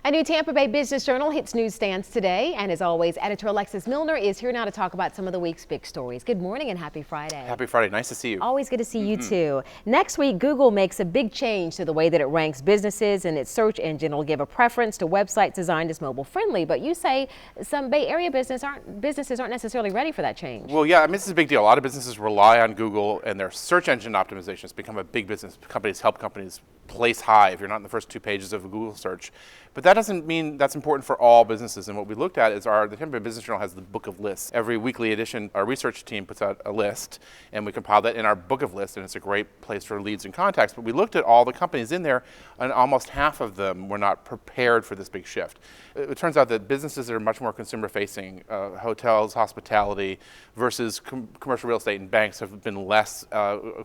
A new Tampa Bay Business Journal hits newsstands today, and as always, editor Alexis Milner is here now to talk about some of the week's big stories. Good morning and happy Friday. Happy Friday. Nice to see you. Always good to see you too. Next week, Google makes a big change to the way that it ranks businesses, and its search engine will give a preference to websites designed as mobile friendly. But you say some Bay Area businesses aren't necessarily ready for that change. Well, yeah, I mean, this is a big deal. A lot of businesses rely on Google, and their search engine optimization has become a big business. Companies help companies place high if you're not in the first 2 pages of a Google search. But that doesn't mean that's important for all businesses. And what we looked at is the Tampa Bay Business Journal has the book of lists. Every weekly edition, our research team puts out a list, and we compile that in our book of lists, and it's a great place for leads and contacts. But we looked at all the companies in there, and almost half of them were not prepared for this big shift. It turns out that businesses that are much more consumer-facing, hotels, hospitality, versus commercial real estate and banks have been less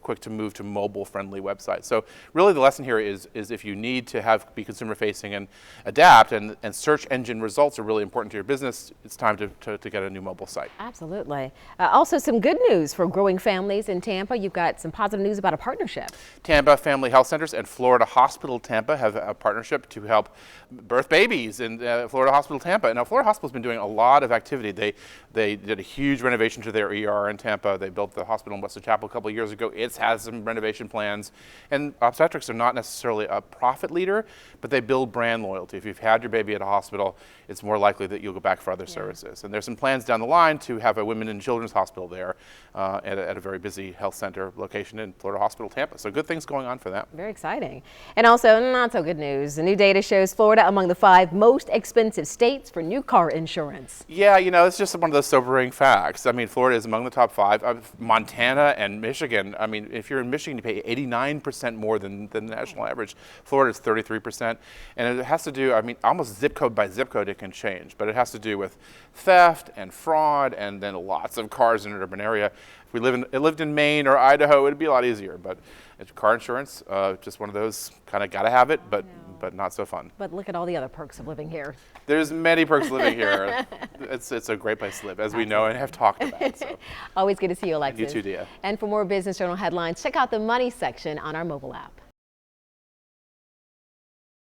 quick to move to mobile-friendly websites. So really the lesson here is if you need to be consumer-facing and adapt, and search engine results are really important to your business, it's time to get a new mobile site. Absolutely. Also some good news for growing families in Tampa. You've got some positive news about a partnership. Tampa Family Health Centers and Florida Hospital Tampa have a partnership to help birth babies in Florida Hospital Tampa. Now, Florida Hospital's been doing a lot of activity. They did a huge renovation to their ER in Tampa. They built the hospital in Western Chapel a couple of years ago. It has some renovation plans. And obstetrics are not necessarily a profit leader, but they build brand loyalty. If you've had your baby at a hospital, it's more likely that you'll go back for other services. And there's some plans down the line to have a women and children's hospital there at a very busy health center location in Florida Hospital Tampa. So good things going on for them. Very exciting. And also not so good news. The new data shows Florida among the 5 most expensive states for new car insurance. Yeah, you know, it's just one of those sobering facts. I mean, Florida is among the top 5. Montana and Michigan, I mean, if you're in Michigan, you pay 89% more than the national average. Florida is 33%. And it has to do, I mean, almost zip code by zip code it can change, but it has to do with theft and fraud and then lots of cars in an urban area. If we lived in Maine or Idaho, it'd be a lot easier, but car insurance, just one of those kind of gotta have it, but not so fun. But look at all the other perks of living here. There's many perks of living here. It's a great place to live, as we know and have talked about. So. Always good to see you, Alexis. You too, Dia. And for more Business Journal headlines, check out the money section on our mobile app.